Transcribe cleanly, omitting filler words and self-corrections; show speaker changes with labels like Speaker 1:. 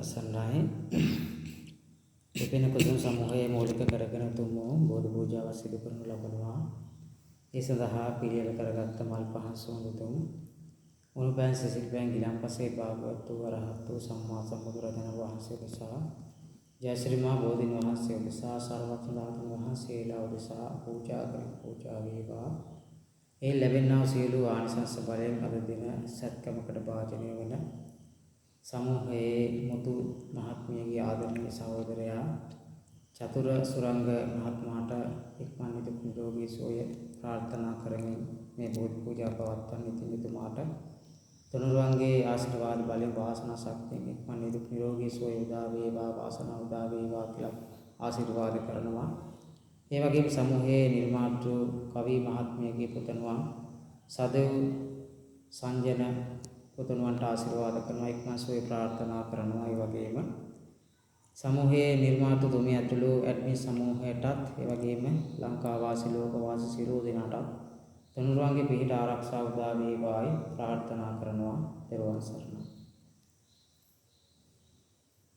Speaker 1: සන්නයි දෙපෙන කුසුම් සමූහයේ මූලික කරගෙන තුමෝ බෝධි පූජාව සිදු කරනු ලබනවා. ඒ සඳහා පිළියෙල කරගත්ත මල් පහන් සුවඳ තුම් මුණු පෑන් සිසිල් පෑන් ගිලන්පසේ භාගවත් වූ අරහත් වූ සම්මා සම්බුදුරජාණන් වහන්සේ උදෙසා ජයශ්‍රී මා බෝධීන් වහන්සේ උදෙසා සර්වඥ ධාතුන් වහන්සේලා උදෙසා පූජා වේවා. ඒ ලැබෙනා සියලු ආනිසංස බලයෙන් අද දින සත්කමකට භාජනය වන සමූහයේ මුතු මහත්මියගේ ආදරණීය සහෝදරයා චතුර සුරංග මහත්මයාට ඉක්මන් නිදුක් නිරෝගී සුවය ප්‍රාර්ථනා කරමින් මේ බෝධි පූජා පවත්වන ඉතින් එතුමාට තුනුරුවන්ගේ ආශිර්වාද බලයෙන් වාසනා ශක්තියෙන් ඉක්මන් නිදුක් නිරෝගී සුවය උදා වේවා, වාසනාව උදා වේවා කියලා ආශිර්වාද කරනවා. ඒ වගේම සමූහයේ නිර්මාතෘ කවි මහත්මියගේ පුතණුවන් සදෙව් සංජන පුතණුවන්ට ආශිර්වාද කරනවා, ඉක්මන් සුවය ප්‍රාර්ථනා කරනවා. ඒ වගේම සමූහයේ නිර්මාතෘ තුමිය ඇතුළු ඇඩ්මින් සමූහයටත් ඒ වගේම ලංකා වාසී ලෝක වාසී සියලු දෙනාටත් තුනුරුවන්ගේ පිහිට ආරක්ෂාව උදා වේවායි ප්‍රාර්ථනා කරනවා. ත්වන් සරණයි.